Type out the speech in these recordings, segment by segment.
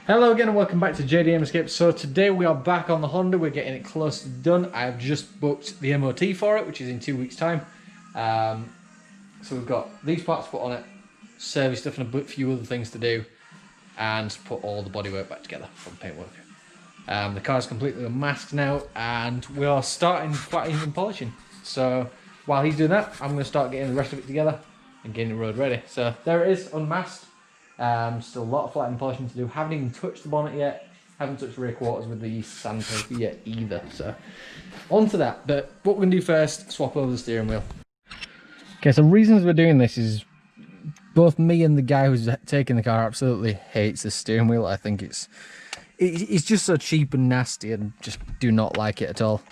Hello again and welcome back to JDM Escape. So today we are back on the Honda, we're getting it close to done. I've just booked the MOT for it, which is in 2 weeks time. So we've got these parts put on it, service stuff and a few other things to do, and put all the bodywork back together from paintwork. The car's completely unmasked now and we are starting flattening and polishing. So while he's doing that, I'm going to start getting the rest of it together and getting the road ready. So there it is, unmasked. Still a lot of flattening and polishing to do. Haven't even touched the bonnet yet. Haven't touched the rear quarters with the sandpaper yet either. So on to that. But what we're going to do first, swap over the steering wheel. Okay, so reasons we're doing this is both me and the guy who's taking the car absolutely hates the steering wheel. I think it's just so cheap and nasty and just do not like it at all.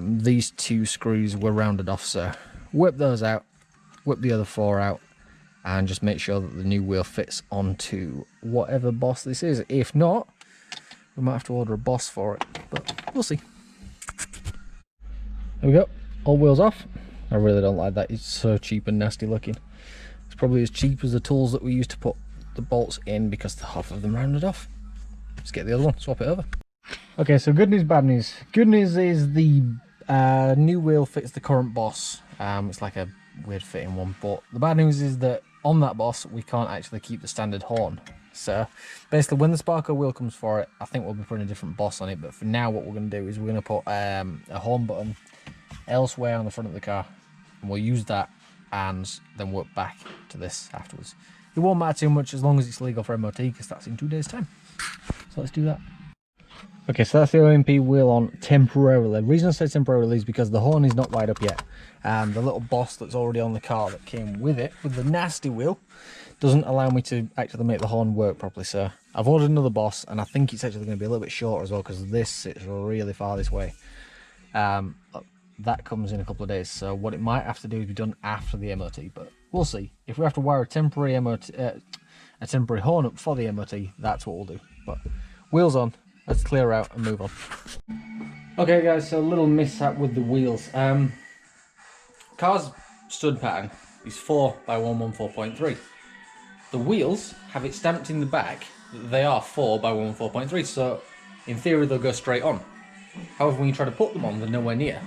These two screws were rounded off, so whip those out, whip the other four out, and just make sure that the new wheel fits onto whatever boss this is. If not, we might have to order a boss for it, but we'll see. There we go, all wheels off. I really don't like that, it's so cheap and nasty looking. It's probably as cheap as the tools that we used to put the bolts in because the half of them rounded off. Let's get the other one, swap it over. Okay, so good news, bad news. Good news is the new wheel fits the current boss. It's like a weird fitting one, but the bad news is that on that boss we can't actually keep the standard horn. So basically when the Sparko wheel comes for it, I think we'll be putting a different boss on it, but for now what we're going to do is we're going to put a horn button elsewhere on the front of the car, and we'll use that and then work back to this afterwards. It won't matter too much as long as it's legal for MOT, because that's in 2 days time. So let's do that. Okay, so that's the OMP wheel on temporarily. The reason I say temporarily is because the horn is not wired up yet. And the little boss that's already on the car that came with it, with the nasty wheel, doesn't allow me to actually make the horn work properly. So I've ordered another boss, and I think it's actually going to be a little bit shorter as well, because this sits really far this way. That comes in a couple of days, so what it might have to do is be done after the MOT, but we'll see. If we have to wire a temporary MOT, a temporary horn up for the MOT, that's what we'll do. But wheels on. Let's clear out and move on. Okay guys, so a little mishap with the wheels. Car's stud pattern is 4x114.3. The wheels have it stamped in the back that they are 4x114.3, so in theory they'll go straight on. However, when you try to put them on, they're nowhere near.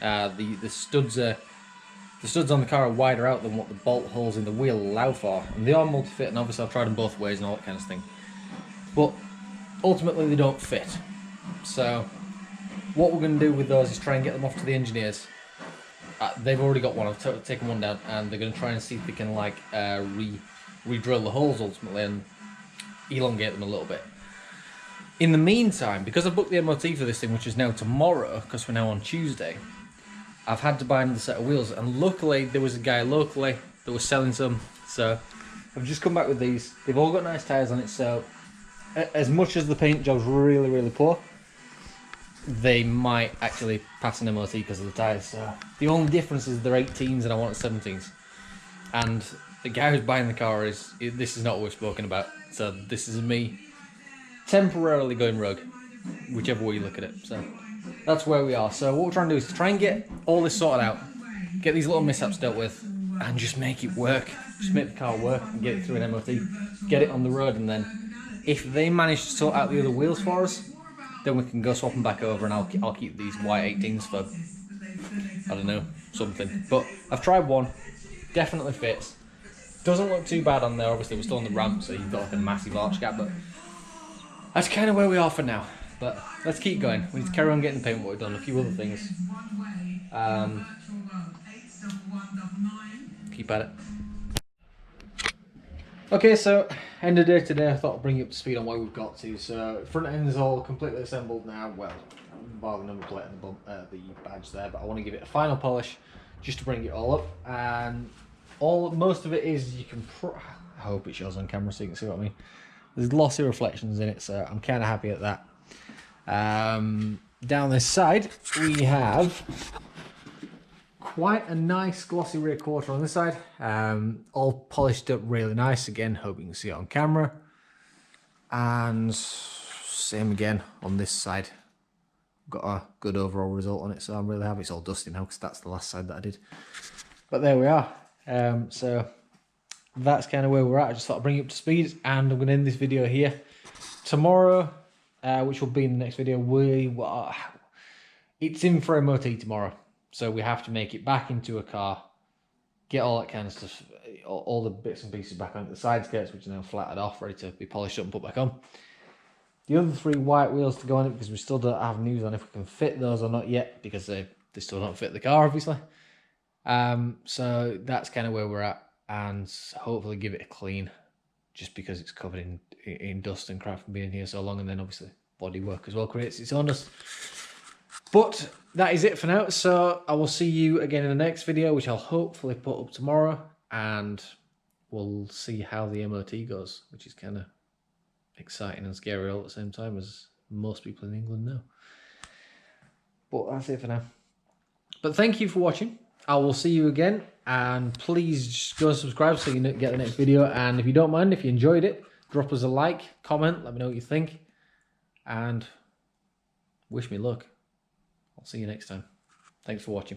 The studs on the car are wider out than what the bolt holes in the wheel allow for, and they are multi-fit, and obviously I've tried them both ways and all that kind of thing. But ultimately they don't fit. So what we're going to do with those is try and get them off to the engineers. They've already got one, I've taken one down, and they're going to try and see if they can like re-drill the holes ultimately and elongate them a little bit. In the meantime, because I've booked the MOT for this thing, which is now tomorrow, because we're now on Tuesday, I've had to buy another set of wheels, and luckily there was a guy locally that was selling some, so I've just come back with these. They've all got nice tyres on it, so as much as the paint job's really poor, they might actually pass an MOT because of the tyres. So the only difference is they're 18s and I want 17s. And the guy who's buying the car this is not what we've spoken about. So this is me temporarily going rogue, whichever way you look at it. So that's where we are. So what we're trying to do is to try and get all this sorted out, get these little mishaps dealt with, and just make it work. Just make the car work and get it through an MOT, get it on the road, and then if they manage to sort out the other wheels for us, then we can go swap them back over, and I'll keep these white 18s for, I don't know, something. But I've tried one, definitely fits. Doesn't look too bad on there, obviously we're still on the ramp, so you've got like a massive arch gap, but that's kind of where we are for now. But let's keep going. We need to carry on getting the paintwork done, a few other things. Keep at it. Okay, so end of day today, I thought I'd bring you up to speed on where we've got to. So front end is all completely assembled now. Well, bar the number plate and the badge there, but I want to give it a final polish just to bring it all up. And most of it is, you can I hope it shows on camera so you can see what I mean. There's glossy reflections in it, so I'm kind of happy at that. Down this side we have quite a nice glossy rear quarter on this side, all polished up really nice. Again, hope you can see it on camera. And same again on this side. Got a good overall result on it, so I'm really happy. It's all dusty now because that's the last side that I did. But there we are. So that's kind of where we're at. I just thought I'd bring you up to speed, and I'm going to end this video here. Tomorrow, which will be in the next video, it's in for MOT tomorrow. So we have to make it back into a car, get all that kind of stuff, all the bits and pieces back on the side skirts, which are now flattened off, ready to be polished up and put back on. The other 3 white wheels to go on it, because we still don't have news on if we can fit those or not yet, because they still don't fit the car, obviously. So that's kind of where we're at, and hopefully give it a clean, just because it's covered in dust and crap from being here so long, and then obviously bodywork as well creates its own dust. But that is it for now, so I will see you again in the next video, which I'll hopefully put up tomorrow, and we'll see how the MOT goes, which is kind of exciting and scary all at the same time, as most people in England know. But that's it for now. But thank you for watching. I will see you again, and please just go subscribe so you get the next video. And if you don't mind, if you enjoyed it, drop us a like, comment, let me know what you think, and wish me luck. I'll see you next time. Thanks for watching.